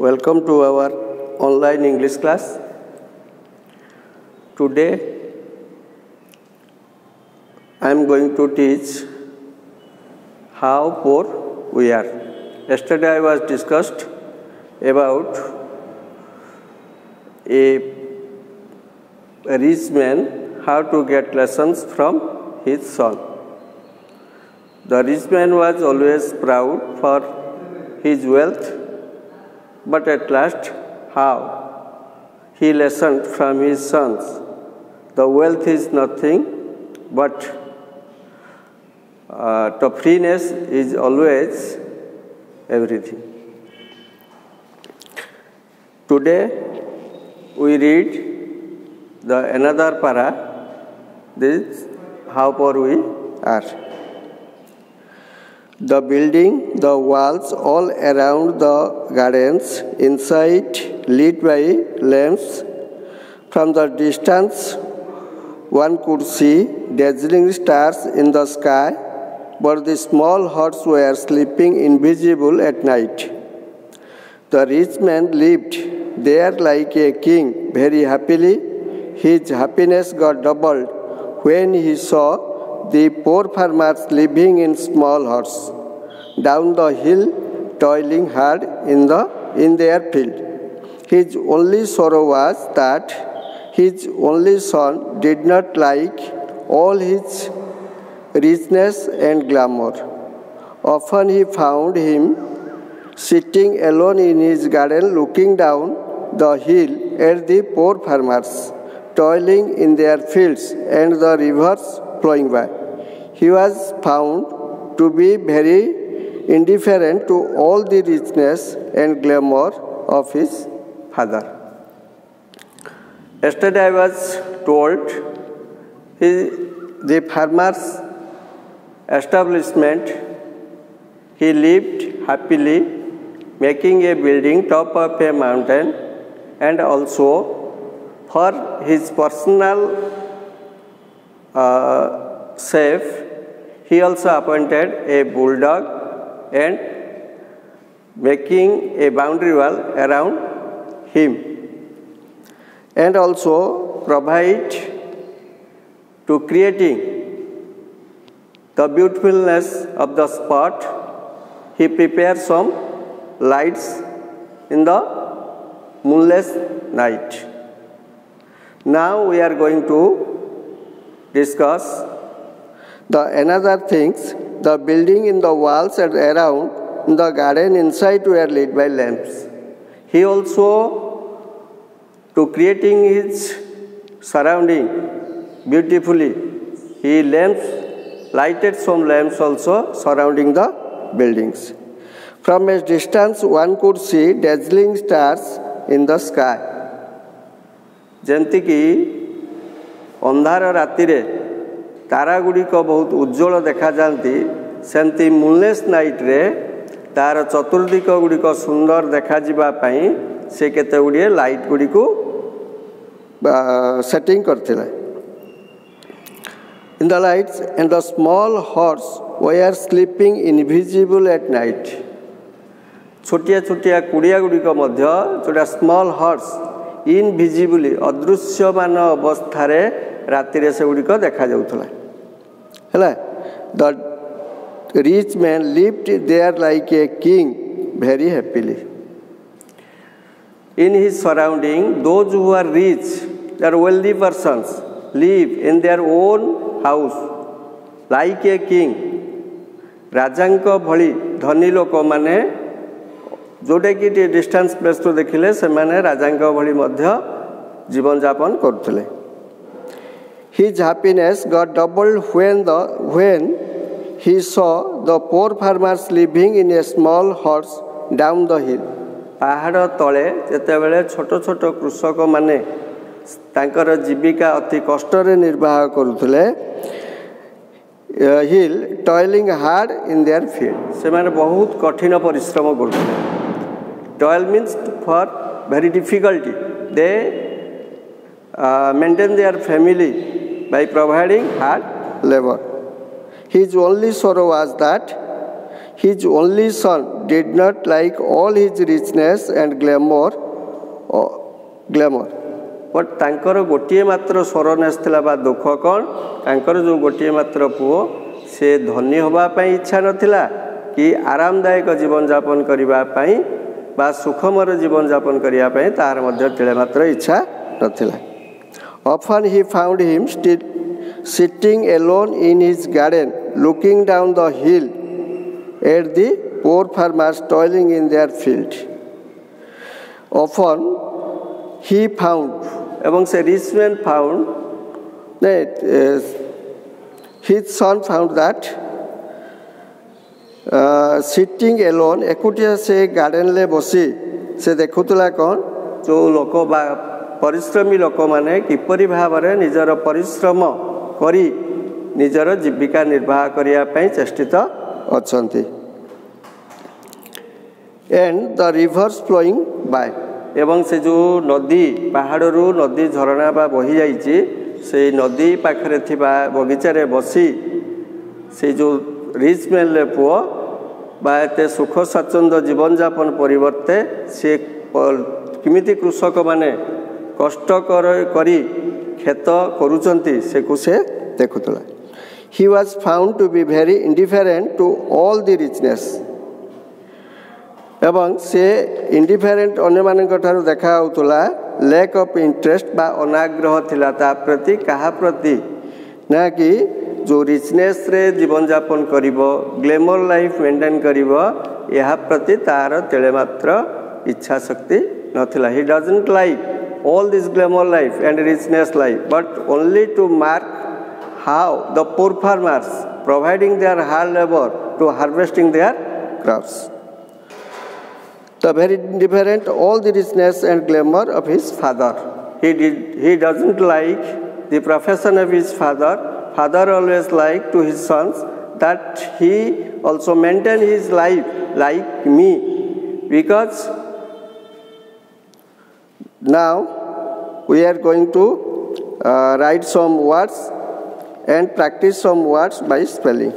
Welcome to our online English class. Today I am going to teach how poor we are. Yesterday I was discussed about a rich man, how to get lessons from his son. The rich man was always proud for his wealth, but at last how he listened from his sons. The wealth is nothing, but freeness is always everything. Today we read the another para. This how poor we are. The building, the walls all around the gardens, inside lit by lamps. From the distance, one could see dazzling stars in the sky, but the small huts were sleeping invisible at night. The rich man lived there like a king, very happily. His happiness got doubled when he saw the poor farmers living in small huts down the hill, toiling hard in their field. His only sorrow was that his only son did not like all his richness and glamour. Often he found him sitting alone in his garden, looking down the hill at the poor farmers toiling in their fields and the rivers flowing by. He was found to be very indifferent to all the richness and glamour of his father. Yesterday I was told the farmer's establishment, he lived happily, making a building top of a mountain, and also for his personal chef, he also appointed a bulldog and making a boundary wall around him, and also provide to creating the beautifulness of the spot. He prepared some lights in the moonless night. Now we are going to discuss the another things. The building in the walls and around in the garden inside were lit by lamps. He also, to creating his surrounding beautifully, he lighted some lamps also surrounding the buildings. From a distance one could see dazzling stars in the sky. ଯେମିତିକି ଅନ୍ଧାର ରାତିରେ ତାରାଗୁଡ଼ିକ ବହୁତ ଉଜ୍ଜଳ ଦେଖାଯାଆନ୍ତି, ସେମିତି ମୁନଲେସ୍ ନାଇଟ୍ରେ ତାର ଚତୁର୍ଦିକ ଗୁଡ଼ିକ ସୁନ୍ଦର ଦେଖାଯିବା ପାଇଁ ସେ କେତେଗୁଡ଼ିଏ ଲାଇଟ୍ ଗୁଡ଼ିକୁ ସେଟିଂ କରିଥିଲେ. In the lights and the small huts were sleeping invisible at night. ଛୋଟିଆ ଛୋଟିଆ କୁଡ଼ିଆ ଗୁଡ଼ିକ ମଧ୍ୟ ଯେଉଁଟା ସ୍ମଲ୍ ହଟ୍ସ ଇନଭିଜିବଲି ଅଦୃଶ୍ୟମାନ ଅବସ୍ଥାରେ ରାତିରେ ସେଗୁଡ଼ିକ ଦେଖାଯାଉଥିଲା. ହେଲା, the rich man lived there like a king, very happily. In his surrounding, those who are rich, they are wealthy persons, live in their own house like a king. ରାଜାଙ୍କ ଭଳି ଧନୀ ଲୋକମାନେ जोटाकि distance place तो देखिले सेमाने राजांक भली मध्य जीवन यापन करथले. His happiness got doubled when he saw the poor farmers living in a small huts down the hill. पहाड़ तले जेतेबेले छोट छोट कृषक माने तांकर जीविका अति कष्ट रे निर्वाह करुथले, hill toiling hard in their field, सेमाने बहुत कठिन परिश्रम करथले. Toil means for very difficulty. They maintain their family by providing hard labor. His only sorrow was that his only son did not like all his richness and glamour. But ତାଙ୍କର ଗୋଟିଏ ମାତ୍ର ସ୍ୱର ଆସିଥିଲା ବା ଦୁଃଖ କ'ଣ ତାଙ୍କର ଯେଉଁ ଗୋଟିଏ ମାତ୍ର ପୁଅ ସେ ଧନୀ ହେବା ପାଇଁ ଇଚ୍ଛା ନଥିଲା କି ଆରାମଦାୟକ ଜୀବନଯାପନ କରିବା ପାଇଁ ବା ସୁଖମୟ ଜୀବନଯାପନ କରିବା ପାଇଁ ତାହାର ମଧ୍ୟ ତିଳେ ମାତ୍ର ଇଚ୍ଛା ନଥିଲା. Often he found him still sitting alone in his garden, looking down the hill at the poor farmers toiling in their field. Often he found, among the rich men found, that his son found that sitting alone, एकुटिया से garden ले बसी से देखुला कौन जो लोक बा परिश्रमी लोक माने किपरि भावरे निजर परिश्रम करी निजर जीविका निर्वाह करिया पई चेष्टित अछंती. And the rivers flowing by एवं से जो नदी पहाड़रू नदी झरणा बा बही जाइछि से नदी पाखरे थिबा बगीचा रे बसी से जो रिच मैन ले पुओ बा एते सुख स्वच्छंद जीवन यापन परिवर्ते से किमिति कृषक माने कष्ट करी खेत करूचंती से को से देखुतला. He was found to be very indifferent to all the richness. एवं से इंडिफरेंट अन्य मानक ठारू देखा होतला लैक ऑफ इंटरेस्ट बा अनाग्रह थिला ता प्रति कहा प्रति ना कि जो रिचनेस रे जीवन यापन करिवो ग्लैमर लाइफ मेंटेन करिवो यहा प्रति तार तेले मात्र इच्छा शक्ति नथिला. He doesn't like all this glamour life and richness life but only to mark how the poor farmers providing their hard labor to harvesting their crops. The very indifferent all the richness and glamour of his father. He doesn't like the profession of his father. Father always liked to his sons that he also maintain his life like me, because now we are going to write some words and practice some words by spelling.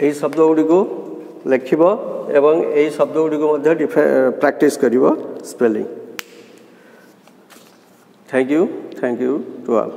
यही शब्द गुड़ी को लिखिब एवं यही शब्द गुड़ी को मध्य प्रैक्टिस करिब spelling. Thank you to all.